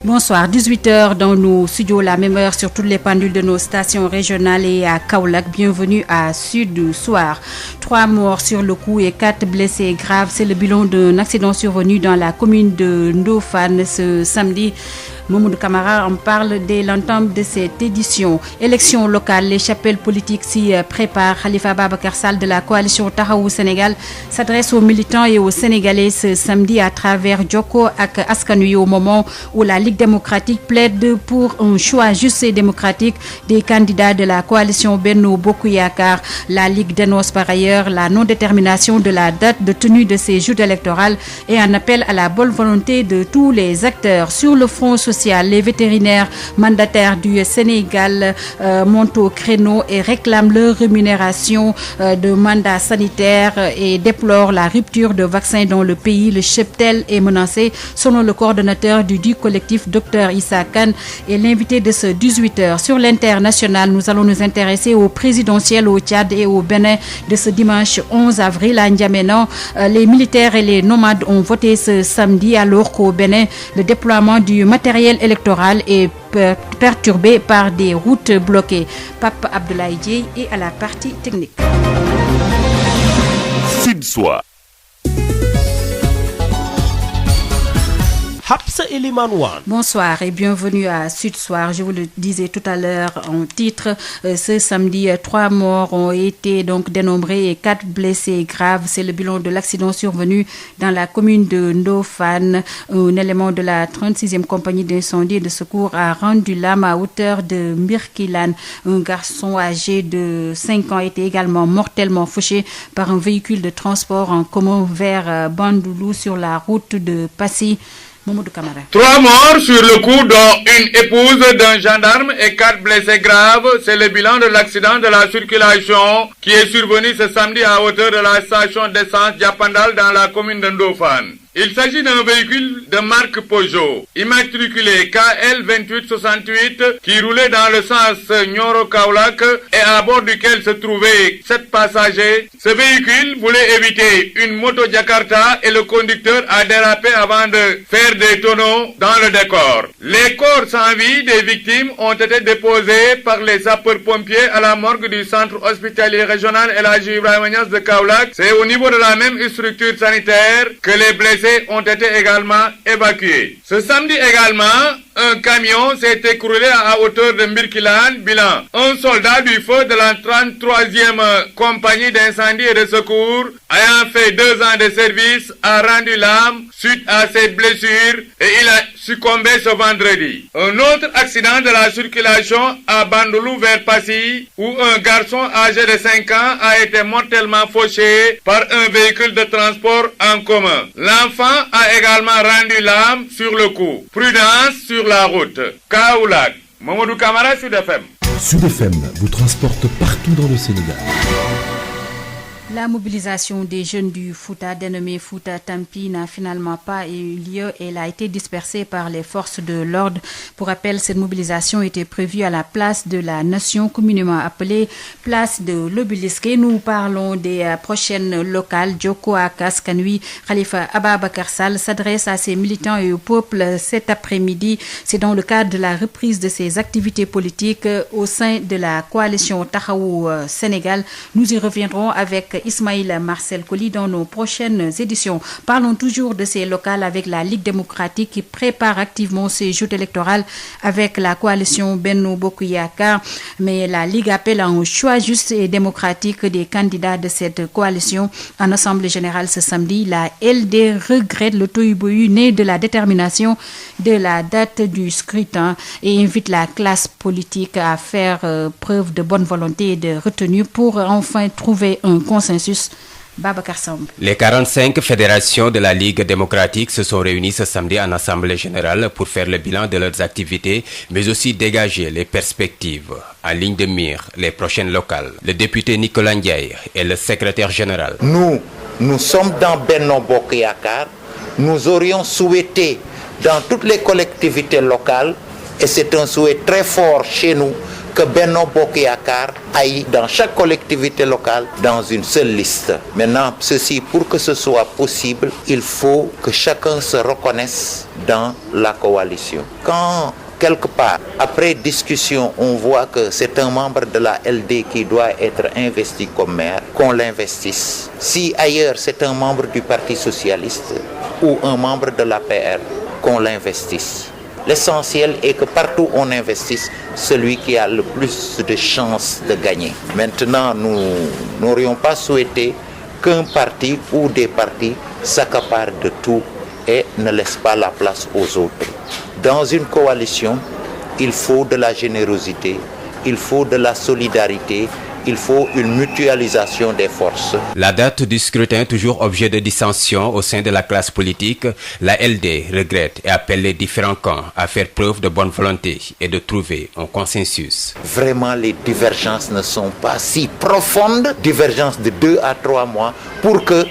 Bonsoir, 18h dans nos studios, la même heure sur toutes les pendules de nos stations régionales et à Kaolack. Bienvenue à Sud Soir. 3 morts sur le coup et 4 blessés graves. C'est le bilan d'un accident survenu dans la commune de Ndofane ce samedi. Mamadou Camara en parle dès l'entame de cette édition. Élection locale, les chapelles politiques s'y préparent. Khalifa Ababacar Sall de la coalition Taxawu Sénégal s'adresse aux militants et aux Sénégalais ce samedi à travers Jokko ak Askan Wi au moment où la Ligue démocratique plaide pour un choix juste et démocratique des candidats de la coalition Benno Bokk Yakaar. La Ligue dénonce par ailleurs la non-détermination de la date de tenue de ces joutes électorales et en appelle à la bonne volonté de tous les acteurs. Sur le front social, les vétérinaires mandataires du Sénégal montent au créneau et réclament leur rémunération de mandat sanitaire et déplorent la rupture de vaccins dans le pays. Le cheptel est menacé selon le coordonnateur du collectif Dr Issa Kane et l'invité de ce 18h. Sur l'international, nous allons nous intéresser au présidentiel au Tchad et au Bénin de ce dimanche 11 avril à N'Djamena. Les militaires et les nomades ont voté ce samedi alors qu'au Bénin, le déploiement du matériel électoral est perturbé par des routes bloquées. Pape Abdoulaye Dieye est à la partie technique. Sud Soir. Bonsoir et bienvenue à Sud Soir. Je vous le disais tout à l'heure en titre, ce samedi, 3 morts ont été donc dénombrés et 4 blessés graves. C'est le bilan de l'accident survenu dans la commune de Ndofane. Un élément de la 36e compagnie d'incendie et de secours a rendu l'âme à hauteur de Mbirkilane. Un garçon âgé de 5 ans a été également mortellement fauché par un véhicule de transport en commun vers Bandoulou sur la route de Passy. 3 morts sur le coup, dont une épouse d'un gendarme et 4 blessés graves. C'est le bilan de l'accident de la circulation qui est survenu ce samedi à hauteur de la station d'essence Diapandal dans la commune de Ndofane. Il s'agit d'un véhicule de marque Peugeot, immatriculé KL 2868, qui roulait dans le sens Nioro-Kaolack et à bord duquel se trouvaient 7 passagers. Ce véhicule voulait éviter une moto Jakarta et le conducteur a dérapé avant de faire des tonneaux dans le décor. Les corps sans vie des victimes ont été déposés par les sapeurs-pompiers à la morgue du centre hospitalier régional El Hadji Ibrahima Niass de Kaolack. C'est au niveau de la même structure sanitaire que les blessés ont été également évacués. Ce samedi également, un camion s'est écroulé à hauteur de Mbirkilane. Bilan: un soldat du feu de la 33e compagnie d'incendie et de secours ayant fait 2 ans de service a rendu l'âme suite à ses blessures et il a succombé ce vendredi. Un autre accident de la circulation à Bandoulou vers Passy où un garçon âgé de 5 ans a été mortellement fauché par un véhicule de transport en commun. L'enfant a également rendu l'âme sur le coup. Prudence sur la route. Kaolack, Mamadou Camara, Sud FM. Sud FM vous transporte partout dans le Sénégal. La mobilisation des jeunes du Fouta, dénommée Fouta Tampi, n'a finalement pas eu lieu et elle a été dispersée par les forces de l'ordre. Pour rappel, cette mobilisation était prévue à la place de la Nation, communément appelée place de l'Obélisque. Nous parlons des prochaines locales. Jokko ak Askan Wi, Khalifa Ababacar Sall s'adresse à ses militants et au peuple cet après-midi. C'est dans le cadre de la reprise de ses activités politiques au sein de la coalition Taxawu Sénégal. Nous y reviendrons avec Ismaïla Marcel Koli dans nos prochaines éditions. Parlons toujours de ces locales avec la Ligue démocratique qui prépare activement ses joutes électorales avec la coalition Benno Bokk Yakaar. Mais la Ligue appelle à un choix juste et démocratique des candidats de cette coalition. En assemblée générale ce samedi, la LD regrette le tohu-bohu né de la détermination de la date du scrutin et invite la classe politique à faire preuve de bonne volonté et de retenue pour enfin trouver un consensus. Babacar Samb. Les 45 fédérations de la Ligue démocratique se sont réunies ce samedi en assemblée générale pour faire le bilan de leurs activités, mais aussi dégager les perspectives. En ligne de mire, les prochaines locales. Le député Nicolas Ndiaye est le secrétaire général. Nous sommes dans Benno Bokk Yakaar. Nous aurions souhaité dans toutes les collectivités locales, et c'est un souhait très fort chez nous, que Benno Bokk Yakaar aille dans chaque collectivité locale dans une seule liste. Maintenant, ceci, pour que ce soit possible, il faut que chacun se reconnaisse dans la coalition. Quand quelque part, après discussion, on voit que c'est un membre de la LD qui doit être investi comme maire, qu'on l'investisse. Si ailleurs c'est un membre du Parti Socialiste ou un membre de l'APR, qu'on l'investisse. L'essentiel est que partout on investisse celui qui a le plus de chances de gagner. Maintenant, nous n'aurions pas souhaité qu'un parti ou des partis s'accaparent de tout et ne laissent pas la place aux autres. Dans une coalition, il faut de la générosité, il faut de la solidarité, il faut une mutualisation des forces. La date du scrutin, toujours objet de dissension au sein de la classe politique, la LD regrette et appelle les différents camps à faire preuve de bonne volonté et de trouver un consensus. Vraiment, les divergences ne sont pas si profondes, divergences de 2 à 3 mois, pour que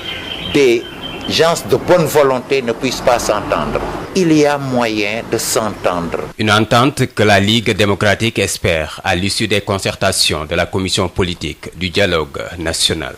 des gens de bonne volonté ne puissent pas s'entendre. Il y a moyen de s'entendre. Une entente que la Ligue démocratique espère à l'issue des concertations de la commission politique du dialogue national.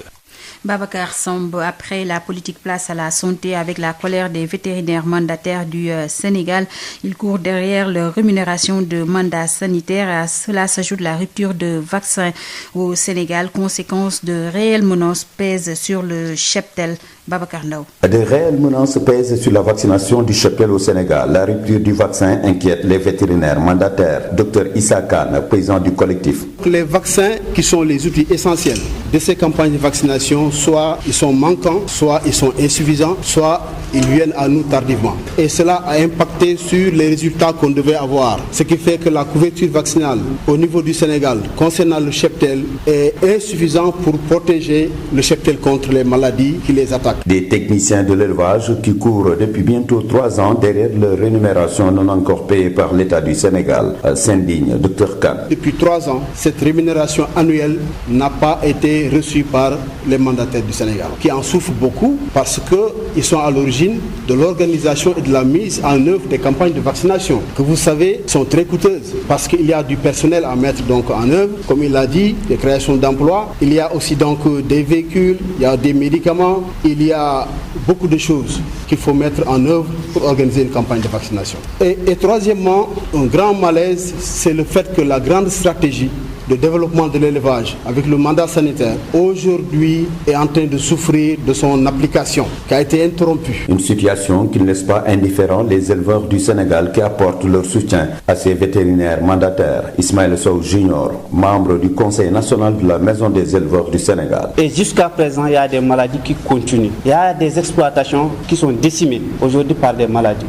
Babacar Samb, après la politique, place à la santé avec la colère des vétérinaires mandataires du Sénégal. Ils courent derrière leur rémunération de mandat sanitaire. À cela s'ajoute la rupture de vaccins au Sénégal. Conséquence de réelles menaces pèsent sur le cheptel. Babacar Ndao. Des réelles menaces pèsent sur la vaccination du cheptel au Sénégal. La rupture du vaccin inquiète les vétérinaires mandataires. Dr Issa Kane, président du collectif. Les vaccins qui sont les outils essentiels de ces campagnes de vaccination, soit ils sont manquants, soit ils sont insuffisants, soit ils viennent à nous tardivement. Et cela a impacté sur les résultats qu'on devait avoir. Ce qui fait que la couverture vaccinale au niveau du Sénégal concernant le cheptel est insuffisante pour protéger le cheptel contre les maladies qui les attaquent. Des techniciens de l'élevage qui courent depuis bientôt 3 ans derrière leur rémunération non encore payée par l'État du Sénégal, s'indigne Dr Kane. Depuis 3 ans, cette rémunération annuelle n'a pas été reçue par les mandataires du Sénégal, qui en souffrent beaucoup parce qu'ils sont à l'origine de l'organisation et de la mise en œuvre des campagnes de vaccination, que vous savez sont très coûteuses parce qu'il y a du personnel à mettre donc en œuvre, comme il l'a dit, des créations d'emplois, il y a aussi donc des véhicules, il y a des médicaments, il y a beaucoup de choses qu'il faut mettre en œuvre pour organiser une campagne de vaccination. Et troisièmement, un grand malaise, c'est le fait que la grande stratégie de développement de l'élevage avec le mandat sanitaire aujourd'hui est en train de souffrir de son application qui a été interrompue. Une situation qui ne laisse pas indifférents les éleveurs du Sénégal qui apportent leur soutien à ces vétérinaires mandataires. Ismaël Sow Junior, membre du Conseil national de la Maison des éleveurs du Sénégal. Et jusqu'à présent, il y a des maladies qui continuent. Il y a des exploitations qui sont décimées aujourd'hui par des maladies.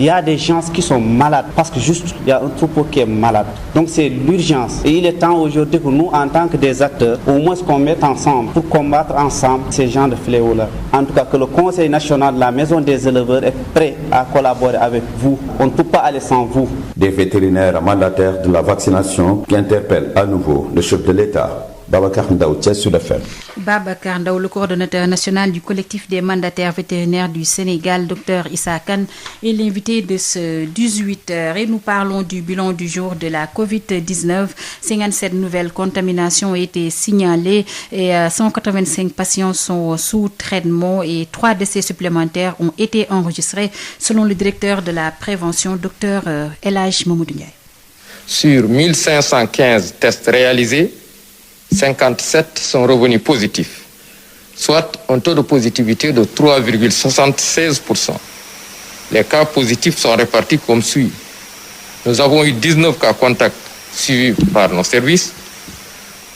Il y a des gens qui sont malades parce que juste il y a un troupeau qui est malade. Donc c'est l'urgence. Et il est temps aujourd'hui que nous, en tant que des acteurs, au moins qu'on mette ensemble pour combattre ensemble ces genres de fléaux-là. En tout cas, que le Conseil national de la Maison des éleveurs est prêt à collaborer avec vous. On ne peut pas aller sans vous. Des vétérinaires mandataires de la vaccination qui interpellent à nouveau le chef de l'État. Babacar Ndao, Sud FM. Babacar Ndao, le coordonnateur national du collectif des mandataires vétérinaires du Sénégal, Dr Issa Kane, est l'invité de ce 18h. Et nous parlons du bilan du jour de la Covid-19. 57 nouvelles contaminations ont été signalées et 185 patients sont sous traitement et 3 décès supplémentaires ont été enregistrés, selon le directeur de la prévention, Dr El Hadj Mamadou Ndiaye. Sur 1515 tests réalisés, 57 sont revenus positifs, soit un taux de positivité de 3,76%. Les cas positifs sont répartis comme suit. Nous avons eu 19 cas contacts suivis par nos services.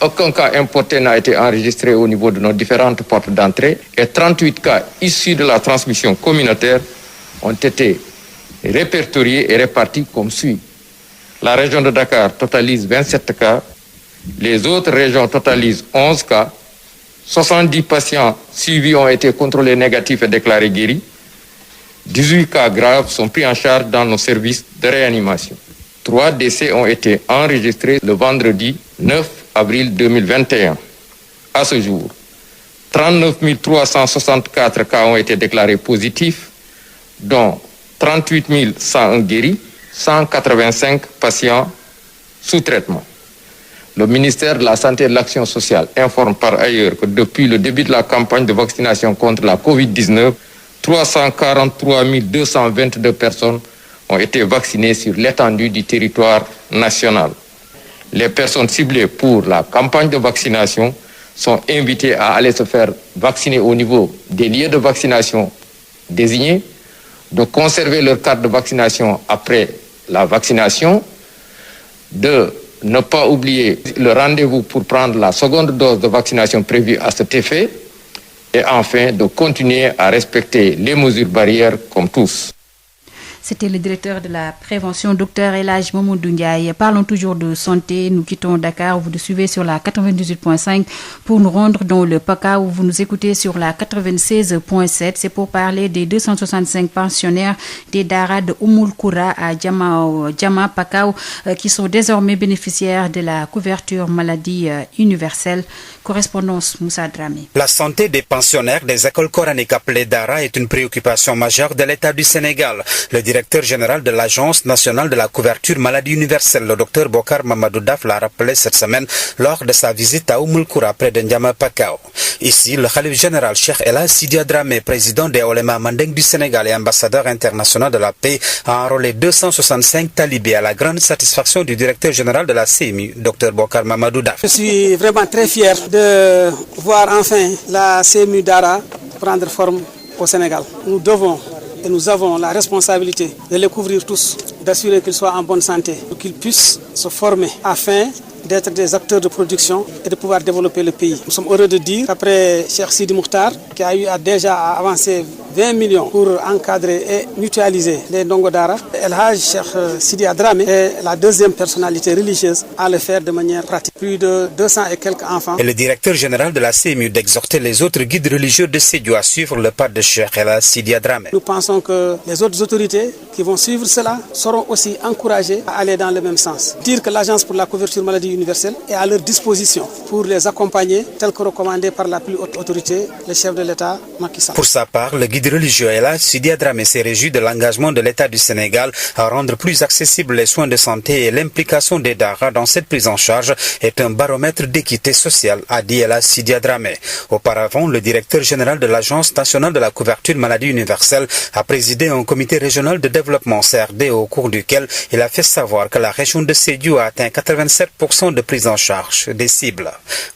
Aucun cas importé n'a été enregistré au niveau de nos différentes portes d'entrée et 38 cas issus de la transmission communautaire ont été répertoriés et répartis comme suit. La région de Dakar totalise 27 cas. Les autres régions totalisent 11 cas. 70 patients suivis ont été contrôlés négatifs et déclarés guéris. 18 cas graves sont pris en charge dans nos services de réanimation. 3 décès ont été enregistrés le vendredi 9 avril 2021. À ce jour, 39 364 cas ont été déclarés positifs, dont 38 101 guéris, 185 patients sous traitement. Le ministère de la Santé et de l'Action sociale informe par ailleurs que depuis le début de la campagne de vaccination contre la Covid-19, 343 222 personnes ont été vaccinées sur l'étendue du territoire national. Les personnes ciblées pour la campagne de vaccination sont invitées à aller se faire vacciner au niveau des lieux de vaccination désignés, de conserver leur carte de vaccination après la vaccination, de ne pas oublier le rendez-vous pour prendre la seconde dose de vaccination prévue à cet effet, et enfin de continuer à respecter les mesures barrières comme tous. C'était le directeur de la prévention, Dr El Hadj Mamadou Ndiaye. Parlons toujours de santé. Nous quittons Dakar. Vous nous suivez sur la 98.5 pour nous rendre dans le PACA où vous nous écoutez sur la 96.7. C'est pour parler des 265 pensionnaires des Daara de Oumoul Koura à Diama Pakao qui sont désormais bénéficiaires de la couverture maladie universelle. Correspondance Moussa Dramé. La santé des pensionnaires des écoles coraniques appelées Daara est une préoccupation majeure de l'État du Sénégal. Le directeur général de l'Agence nationale de la couverture maladie universelle, le docteur Bokar Mamadou Daf, l'a rappelé cette semaine lors de sa visite à Oumoul Koura près de Ndiama Pakao. Ici, le khalife général Cheikh El Hadj Sidi Dramé, président des Oulémas Mandeng du Sénégal et ambassadeur international de la paix, a enrôlé 265 talibés à la grande satisfaction du directeur général de la CMU, docteur Bokar Mamadou Daf. Je suis vraiment très fier de voir enfin la CMU Daara prendre forme au Sénégal. Nous devons et nous avons la responsabilité de les couvrir tous, d'assurer qu'ils soient en bonne santé, qu'ils puissent se former afin d'être des acteurs de production et de pouvoir développer le pays. Nous sommes heureux de dire qu'après Cheikh Sidi Mokhtar, qui a eu déjà avancé 20 millions pour encadrer et mutualiser les Ndongo Daara, El Hadj Cheikh Sidi Dramé est la deuxième personnalité religieuse à le faire de manière pratique. Plus de 200 et quelques enfants. Et le directeur général de la CMU d'exhorter les autres guides religieux de Sédhiou à suivre le pas de Cheikh El Hadj Sidi Dramé. Nous pensons que les autres autorités qui vont suivre cela seront aussi encouragées à aller dans le même sens. Dire que l'Agence pour la couverture maladie universelle est à leur disposition pour les accompagner, tel que recommandé par la plus haute autorité, le chef de l'État, Macky Sall. Pour sa part, le guide religieux El Hadj Sidi Dramé s'est réjoui de l'engagement de l'État du Sénégal à rendre plus accessibles les soins de santé et l'implication des Daara dans cette prise en charge est un baromètre d'équité sociale, a dit El Hadj Sidi Dramé. Auparavant, le directeur général de l'Agence nationale de la couverture maladie universelle a présidé un comité régional de développement CRD au cours duquel il a fait savoir que la région de Sédhiou a atteint 87% de prise en charge des cibles.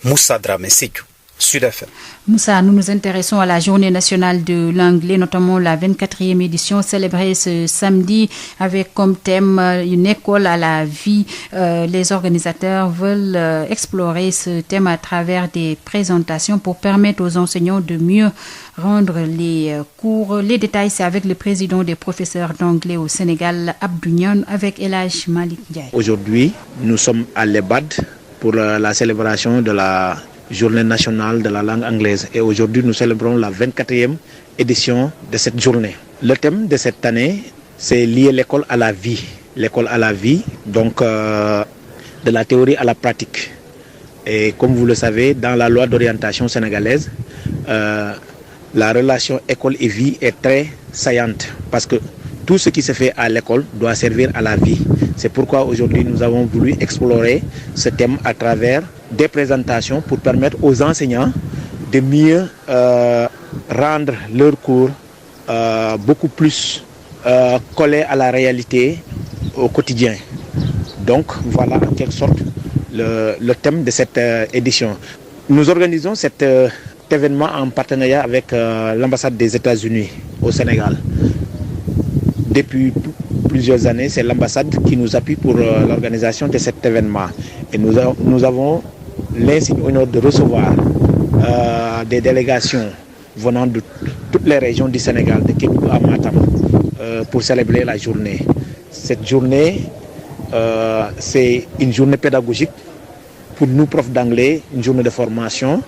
Moussa Dramé, Sédhiou, Sud FM. Moussa, nous nous intéressons à la journée nationale de l'anglais, notamment la 24e édition célébrée ce samedi avec comme thème une école à la vie. Les organisateurs veulent explorer ce thème à travers des présentations pour permettre aux enseignants de mieux rendre les cours. Les détails, c'est avec le président des professeurs d'anglais au Sénégal, Abdou Niane, avec El Hadj Malick Ndiaye. Aujourd'hui, nous sommes à l'EBAD pour la célébration de la Journée nationale de la langue anglaise. Et aujourd'hui, nous célébrons la 24e édition de cette journée. Le thème de cette année, c'est lié l'école à la vie. L'école à la vie, donc de la théorie à la pratique. Et comme vous le savez, dans la loi d'orientation sénégalaise, la relation école et vie est très saillante parce que tout ce qui se fait à l'école doit servir à la vie. C'est pourquoi aujourd'hui nous avons voulu explorer ce thème à travers des présentations pour permettre aux enseignants de mieux rendre leurs cours beaucoup plus collés à la réalité au quotidien. Donc voilà en quelque sorte le thème de cette édition. Nous organisons cet événement en partenariat avec l'ambassade des États-Unis au Sénégal. Depuis plusieurs années, c'est l'ambassade qui nous appuie pour l'organisation de cet événement. Et nous avons l'insigne honneur de recevoir des délégations venant de toutes les régions du Sénégal, de Kédougou à Matam, pour célébrer la journée. Cette journée, c'est une journée pédagogique pour nous, profs d'anglais, une journée de formation.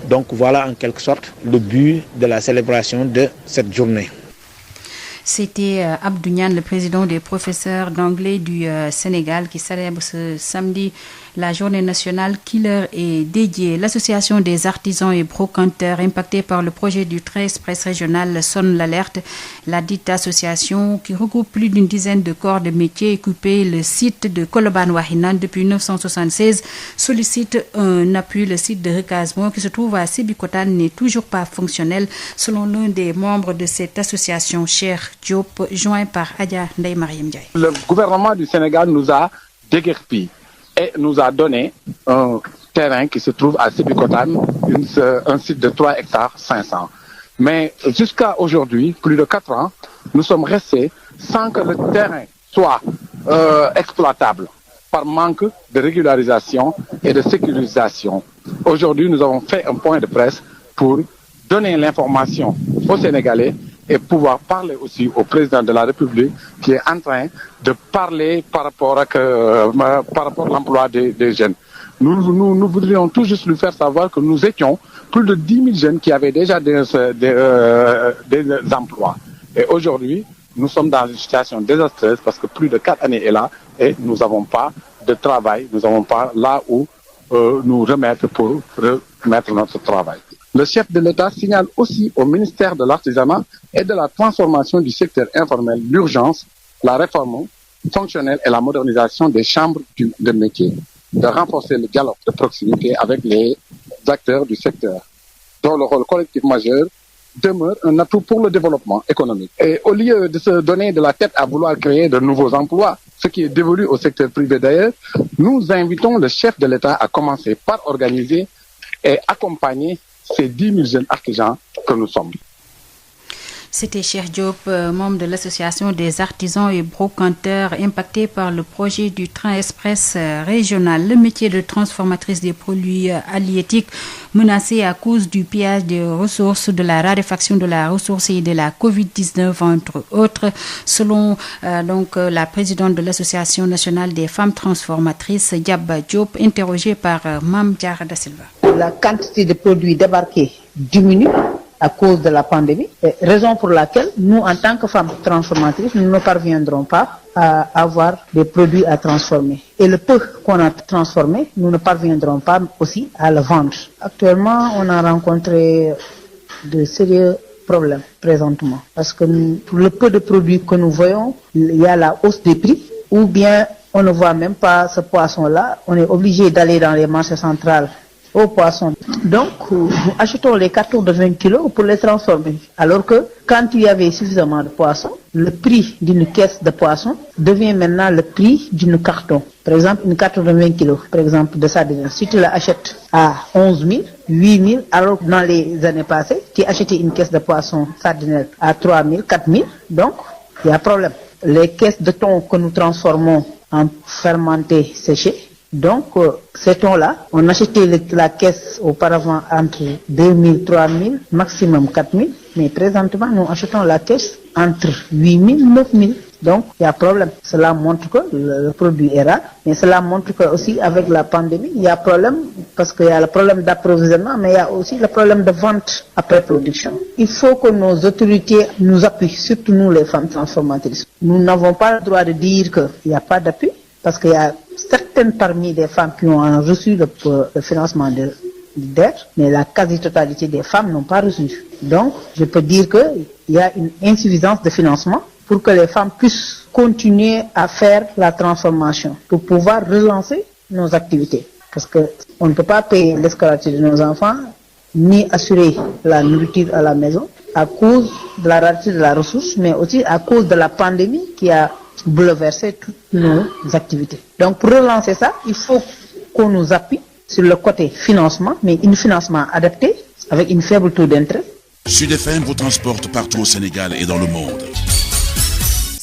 Donc voilà en quelque sorte le but de la célébration de cette journée. C'était Abdou Niane, le président des professeurs d'anglais du Sénégal, qui célèbre ce samedi la journée nationale qui leur est dédiée. L'association des artisans et brocanteurs impactés par le projet du train express régional sonne l'alerte. La dite association, qui regroupe plus d'une dizaine de corps de métiers, occupé le site de Colobane Wahinan depuis 1976, sollicite un appui. Le site de recasement qui se trouve à Sébikotane n'est toujours pas fonctionnel, selon l'un des membres de cette association, Cheikh Diop, joint par Adja Ndeye Mariam Ndiaye. Le gouvernement du Sénégal nous a déguerpis et nous a donné un terrain qui se trouve à Sébikotane, un site de 3 hectares 500. Mais jusqu'à aujourd'hui, plus de 4 ans, nous sommes restés sans que le terrain soit exploitable par manque de régularisation et de sécurisation. Aujourd'hui, nous avons fait un point de presse pour donner l'information aux Sénégalais et pouvoir parler aussi au président de la République qui est en train de parler par rapport à l'emploi des jeunes. Nous voudrions tout juste lui faire savoir que nous étions plus de 10 000 jeunes qui avaient déjà des emplois. Et aujourd'hui, nous sommes dans une situation désastreuse parce que plus de 4 années est là et nous n'avons pas de travail, nous n'avons pas là où nous remettre pour remettre notre travail. Le chef de l'État signale aussi au ministère de l'Artisanat et de la transformation du secteur informel l'urgence, la réforme fonctionnelle et la modernisation des chambres de métier, de renforcer le dialogue de proximité avec les acteurs du secteur, dont le rôle collectif majeur demeure un atout pour le développement économique. Et au lieu de se donner de la tête à vouloir créer de nouveaux emplois, ce qui est dévolu au secteur privé d'ailleurs, nous invitons le chef de l'État à commencer par organiser et accompagner ces 10 000 jeunes artisans que nous sommes. C'était Cheikh Diop, membre de l'association des artisans et brocanteurs impactés par le projet du train express régional. Le métier de transformatrice des produits halieutiques menacé à cause du pillage des ressources, de la raréfaction de la ressource et de la Covid-19, entre autres, selon la présidente de l'Association nationale des femmes transformatrices, Diaba Diop, interrogée par Mame Diarra Da Silva. La quantité de produits débarqués diminue à cause de la pandémie, raison pour laquelle nous, en tant que femmes transformatrices, nous ne parviendrons pas à avoir des produits à transformer. Et le peu qu'on a transformé, nous ne parviendrons pas aussi à le vendre. Actuellement, on a rencontré de sérieux problèmes présentement, parce que pour le peu de produits que nous voyons, il y a la hausse des prix, ou bien on ne voit même pas ce poisson-là, on est obligé d'aller dans les marchés centrales aux poissons. Donc, nous achetons les cartons de 20 kilos pour les transformer. Alors que, quand il y avait suffisamment de poissons, le prix d'une caisse de poissons devient maintenant le prix d'une carton. Par exemple, une carton de 20 kilos, par exemple, de sardines. Si tu l'achètes à 11 000, 8 000, alors que dans les années passées, tu achetais une caisse de poissons sardines à 3 000, 4 000. Donc, il y a problème. Les caisses de thon que nous transformons en fermenté séché, donc, ces thons-là, on achetait la caisse auparavant entre 2 000, 3 000, maximum 4 000. Mais présentement, nous achetons la caisse entre 8 000, 9 000. Donc, il y a problème. Cela montre que le produit est rare. Mais cela montre que aussi avec la pandémie, il y a problème parce qu'il y a le problème d'approvisionnement, mais il y a aussi le problème de vente après production. Il faut que nos autorités nous appuient, surtout nous les femmes transformatrices. Nous n'avons pas le droit de dire qu'il n'y a pas d'appui, parce qu'il y a certaines parmi des femmes qui ont reçu le financement d'AID, mais la quasi-totalité des femmes n'ont pas reçu. Donc, je peux dire qu'il y a une insuffisance de financement pour que les femmes puissent continuer à faire la transformation, pour pouvoir relancer nos activités. Parce qu'on ne peut pas payer l'escolarité de nos enfants, ni assurer la nourriture à la maison, à cause de la rareté de la ressource, mais aussi à cause de la pandémie qui a bouleverser toutes nos activités. Donc pour relancer ça, il faut qu'on nous appuie sur le côté financement, mais un financement adapté, avec une faible taux d'intérêt. Sud FM vous transporte partout au Sénégal et dans le monde.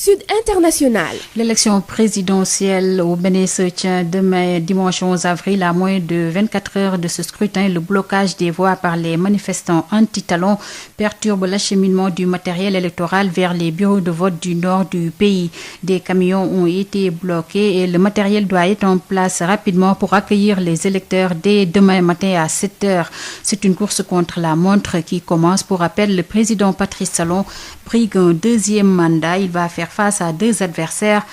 Sud International. L'élection présidentielle au Bénin se tient demain, dimanche 11 avril, à moins de 24 heures de ce scrutin. Le blocage des voies par les manifestants anti-talons perturbe l'acheminement du matériel électoral vers les bureaux de vote du nord du pays. Des camions ont été bloqués et le matériel doit être en place rapidement pour accueillir les électeurs dès demain matin à 7 heures. C'est une course contre la montre qui commence. Pour rappel, le président Patrice Talon prit un deuxième mandat. Il va faire face à 2 adversaires,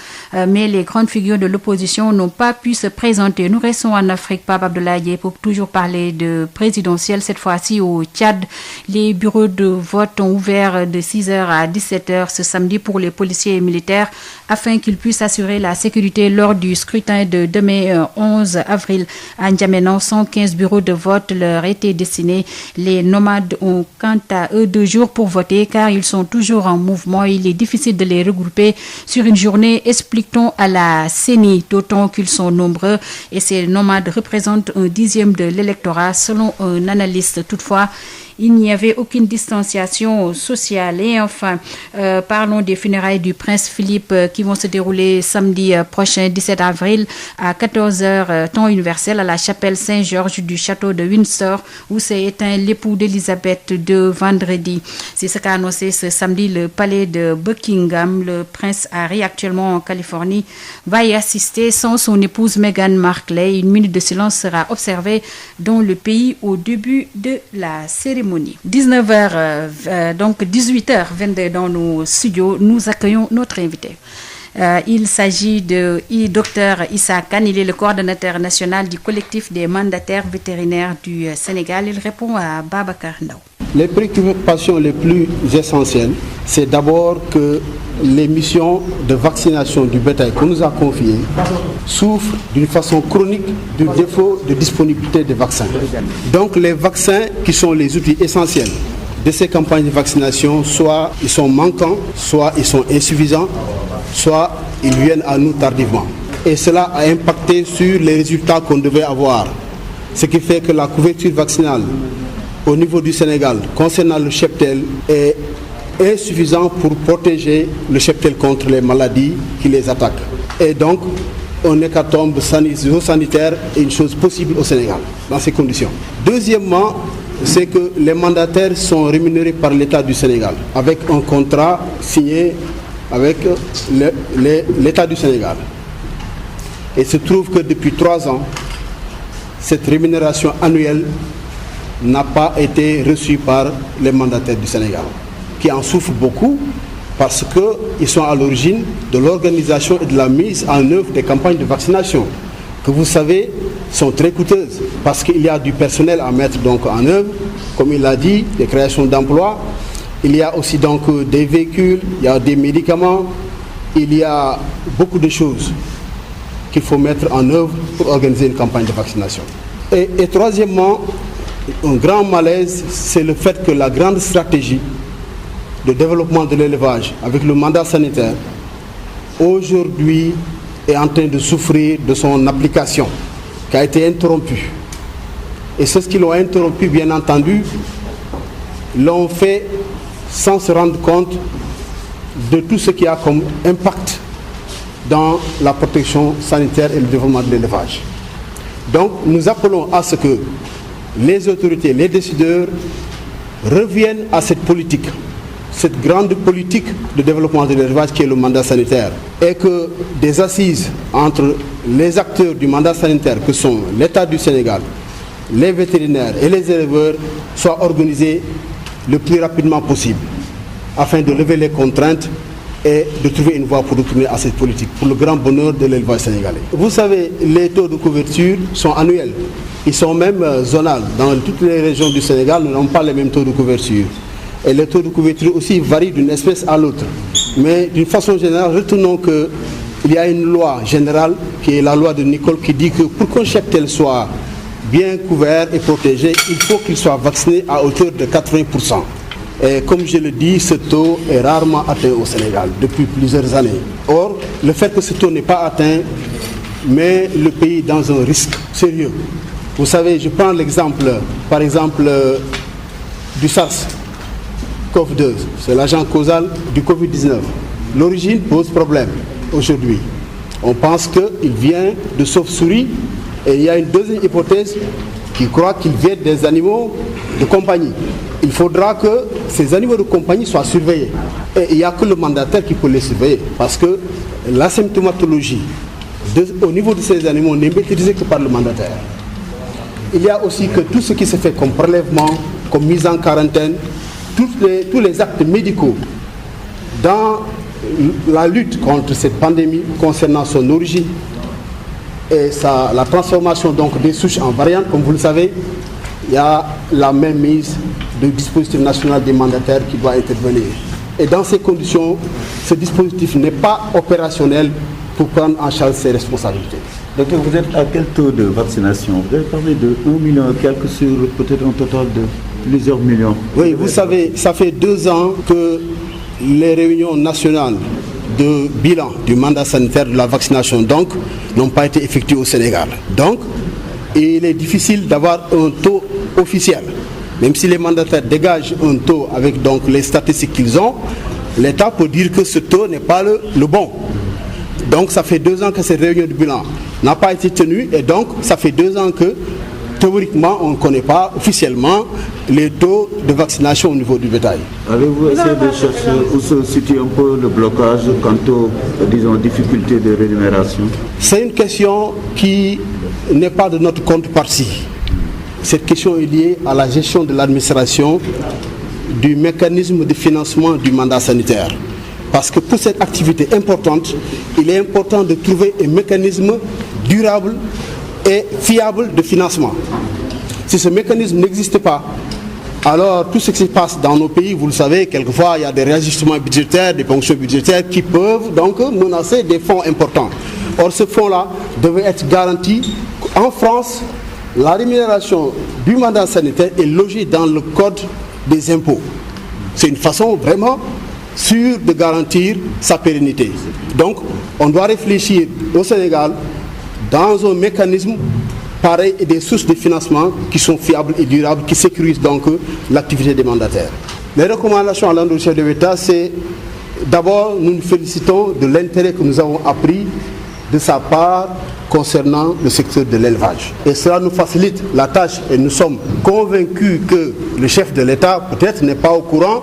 mais les grandes figures de l'opposition n'ont pas pu se présenter. Nous restons en Afrique, Pape Abdoulaye, pour toujours parler de présidentielle. Cette fois-ci au Tchad, les bureaux de vote ont ouvert de 6h à 17h ce samedi pour les policiers et militaires afin qu'ils puissent assurer la sécurité lors du scrutin de demain 11 avril. À N'Djamena, 115 bureaux de vote leur étaient destinés. Les nomades ont quant à eux 2 jours pour voter car ils sont toujours en mouvement. Il est difficile de les regrouper sur une journée, explique-t-on à la CENI, d'autant qu'ils sont nombreux et ces nomades représentent 1/10 de l'électorat selon un analyste. Toutefois, il n'y avait aucune distanciation sociale. Et enfin, parlons des funérailles du prince Philippe qui vont se dérouler samedi prochain, 17 avril, à 14h, temps universel, à la chapelle Saint-Georges du château de Windsor, où s'est éteint l'époux d'Elisabeth de vendredi. C'est ce qu'a annoncé ce samedi le palais de Buckingham. Le prince Harry, actuellement en Californie, va y assister sans son épouse Meghan Markle. Une minute de silence sera observée dans le pays au début de la cérémonie. 19h, donc 18h22 dans nos studios, nous accueillons notre invité. Il s'agit de Dr Issa Kane, il est le coordonnateur national du collectif des mandataires vétérinaires du Sénégal. Il répond à Babacar Ndao. Les préoccupations les plus essentielles, c'est d'abord que les missions de vaccination du bétail qu'on nous a confiées souffrent d'une façon chronique du défaut de disponibilité des vaccins. Donc les vaccins qui sont les outils essentiels de ces campagnes de vaccination, soit ils sont manquants, soit ils sont insuffisants, soit ils viennent à nous tardivement. Et cela a impacté sur les résultats qu'on devait avoir. Ce qui fait que la couverture vaccinale au niveau du Sénégal concernant le cheptel est insuffisant pour protéger le cheptel contre les maladies qui les attaquent. Et donc, un hécatombe sanitaire est une chose possible au Sénégal, dans ces conditions. Deuxièmement, c'est que les mandataires sont rémunérés par l'État du Sénégal, avec un contrat signé avec l'État du Sénégal. Et il se trouve que depuis 3 ans, cette rémunération annuelle n'a pas été reçue par les mandataires du Sénégal, qui en souffrent beaucoup parce qu'ils sont à l'origine de l'organisation et de la mise en œuvre des campagnes de vaccination, que vous savez sont très coûteuses, parce qu'il y a du personnel à mettre donc en œuvre, comme il l'a dit, des créations d'emplois, il y a aussi donc des véhicules, il y a des médicaments, il y a beaucoup de choses qu'il faut mettre en œuvre pour organiser une campagne de vaccination. Et troisièmement, un grand malaise, c'est le fait que la grande stratégie de développement de l'élevage avec le mandat sanitaire, aujourd'hui est en train de souffrir de son application, qui a été interrompue. Et ceux qui l'ont interrompu, bien entendu, l'ont fait sans se rendre compte de tout ce qui a comme impact dans la protection sanitaire et le développement de l'élevage. Donc nous appelons à ce que les autorités, les décideurs reviennent à cette politique, cette grande politique de développement de l'élevage qui est le mandat sanitaire, et que des assises entre les acteurs du mandat sanitaire que sont l'État du Sénégal, les vétérinaires et les éleveurs soient organisées le plus rapidement possible afin de lever les contraintes et de trouver une voie pour retourner à cette politique, pour le grand bonheur de l'élevage sénégalais. Vous savez, les taux de couverture sont annuels. Ils sont même zonales. Dans toutes les régions du Sénégal, nous n'avons pas les mêmes taux de couverture. Et les taux de couverture aussi varient d'une espèce à l'autre. Mais d'une façon générale, retenons qu'il y a une loi générale, qui est la loi de Nicole, qui dit que pour qu'un cheptel soit bien couvert et protégé, il faut qu'il soit vacciné à hauteur de 80%. Et comme je le dis, ce taux est rarement atteint au Sénégal depuis plusieurs années. Or, le fait que ce taux n'est pas atteint met le pays dans un risque sérieux. Vous savez, je prends l'exemple, par exemple, du SARS-CoV-2, c'est l'agent causal du Covid-19. l'origine pose problème aujourd'hui. On pense qu'il vient de chauve-souris et il y a une deuxième hypothèse qui croit qu'il vient des animaux de compagnie. Il faudra que ces animaux de compagnie soient surveillés. Et il n'y a que le mandataire qui peut les surveiller parce que la symptomatologie au niveau de ces animaux n'est maîtrisée que par le mandataire. Il y a aussi que tout ce qui se fait comme prélèvement, comme mise en quarantaine, tous les actes médicaux dans la lutte contre cette pandémie concernant son origine et la transformation donc des souches en variantes, comme vous le savez, il y a la même mise du dispositif national des mandataires qui doit intervenir. Et dans ces conditions, ce dispositif n'est pas opérationnel pour prendre en charge ses responsabilités. Docteur, vous êtes à quel taux de vaccination? Vous avez parlé de 1 million et quelques sur peut-être un total de plusieurs millions. Oui, vous savez, ça fait 2 ans que les réunions nationales de bilan du mandat sanitaire de la vaccination donc n'ont pas été effectuées au Sénégal. Donc, il est difficile d'avoir un taux officiel. Même si les mandataires dégagent un taux avec donc les statistiques qu'ils ont, l'État peut dire que ce taux n'est pas le bon. Donc ça fait 2 ans que cette réunion de bilan n'a pas été tenue et donc ça fait 2 ans que théoriquement on ne connaît pas officiellement les taux de vaccination au niveau du bétail. Avez-vous essayé de chercher où se situe un peu le blocage quant aux, disons, difficultés de rémunération? C'est une question qui n'est pas de notre contrepartie. Cette question est liée à la gestion de l'administration du mécanisme de financement du mandat sanitaire. Parce que pour cette activité importante, il est important de trouver un mécanisme durable et fiable de financement. Si ce mécanisme n'existe pas, alors tout ce qui se passe dans nos pays, vous le savez, quelquefois il y a des réajustements budgétaires, des ponctions budgétaires qui peuvent donc menacer des fonds importants. Or ce fonds-là devait être garanti. En France, la rémunération du mandat sanitaire est logée dans le code des impôts. C'est une façon vraiment sûre de garantir sa pérennité. Donc, on doit réfléchir au Sénégal dans un mécanisme pareil et des sources de financement qui sont fiables et durables, qui sécurisent donc l'activité des mandataires. Les recommandations à l'endroit du chef de l'État, c'est d'abord, nous nous félicitons de l'intérêt que nous avons appris de sa part concernant le secteur de l'élevage. Et cela nous facilite la tâche et nous sommes convaincus que le chef de l'État peut-être n'est pas au courant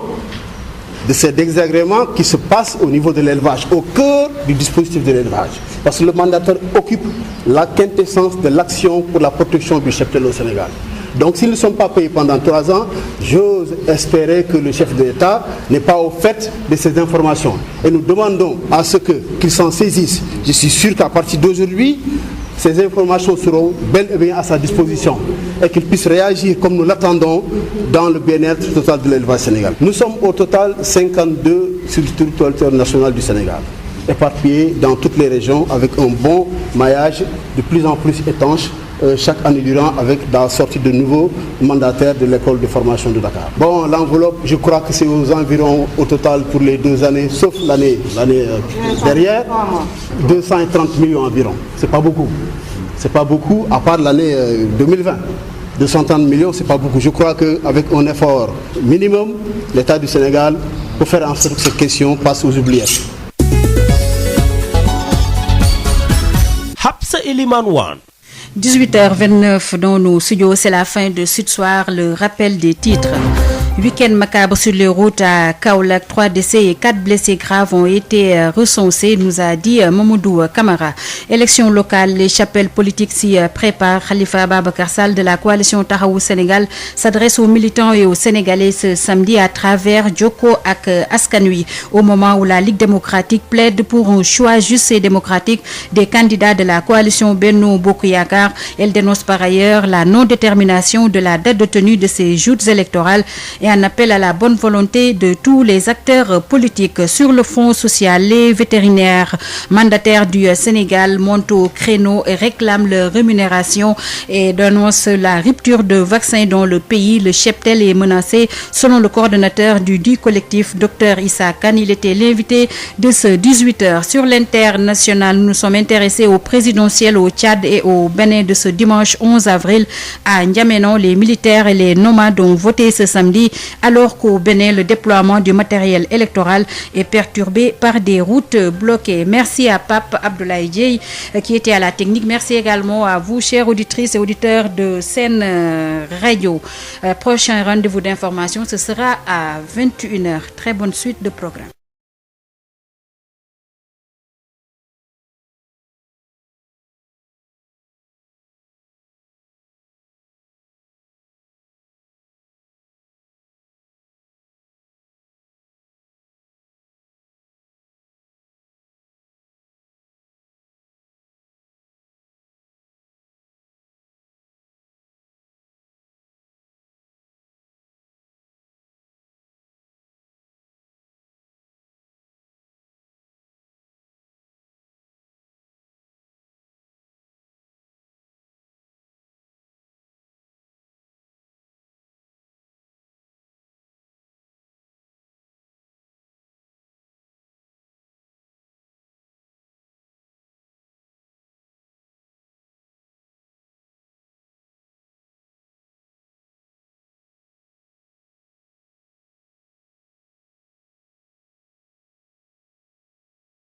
de ces désagréments qui se passent au niveau de l'élevage, au cœur du dispositif de l'élevage. Parce que le mandataire occupe la quintessence de l'action pour la protection du cheptel au Sénégal. Donc s'ils ne sont pas payés pendant 3 ans, j'ose espérer que le chef de l'État n'est pas au fait de ces informations. Et nous demandons à ce qu'ils s'en saisissent. Je suis sûr qu'à partir d'aujourd'hui, ces informations seront bel et bien à sa disposition et qu'il puisse réagir comme nous l'attendons dans le bien-être total de l'élevage sénégalais. Nous sommes au total 52 sur le territoire national du Sénégal, éparpillés dans toutes les régions avec un bon maillage de plus en plus étanche chaque année durant avec la sortie de nouveaux mandataires de l'école de formation de Dakar. Bon, l'enveloppe, je crois que c'est aux environs au total pour les 2 années, sauf l'année derrière, 230 millions environ. C'est pas beaucoup. C'est pas beaucoup, à part l'année 2020. 230 millions, c'est pas beaucoup. Je crois qu'avec un effort minimum, l'État du Sénégal peut faire en sorte que cette question passe aux oubliettes. Hapsa Eliman Wan. 18h29 dans nos studios, c'est la fin de Sud Soir, le rappel des titres. Week-end macabre sur les routes à Kaolack, 3 décès et 4 blessés graves ont été recensés, nous a dit Mamadou Kamara. Élection locale, les chapelles politiques s'y préparent. Khalifa Ababacar Sall de la coalition Taxawu Sénégal s'adresse aux militants et aux Sénégalais ce samedi à travers Joko ak Askan Wi, au moment où la Ligue démocratique plaide pour un choix juste et démocratique des candidats de la coalition Benno Bokk Yakaar. Elle dénonce par ailleurs la non-détermination de la date de tenue de ces joutes électorales et un appel à la bonne volonté de tous les acteurs politiques. Sur le front social, les vétérinaires mandataires du Sénégal montent au créneau et réclament leur rémunération et dénoncent la rupture de vaccins dans le pays. Le cheptel est menacé selon le coordonnateur du collectif, Dr Issa Kane. Il était l'invité de ce 18h. Sur l'international, nous sommes intéressés au présidentiel au Tchad et au Bénin de ce dimanche 11 avril à N'Djamena. Les militaires et les nomades ont voté ce samedi alors qu'au Bénin, le déploiement du matériel électoral est perturbé par des routes bloquées. Merci à Pape Abdoulaye Dieye qui était à la technique. Merci également à vous, chères auditrices et auditeurs de Sen Radio. Prochain rendez-vous d'information, ce sera à 21h. Très bonne suite de programme.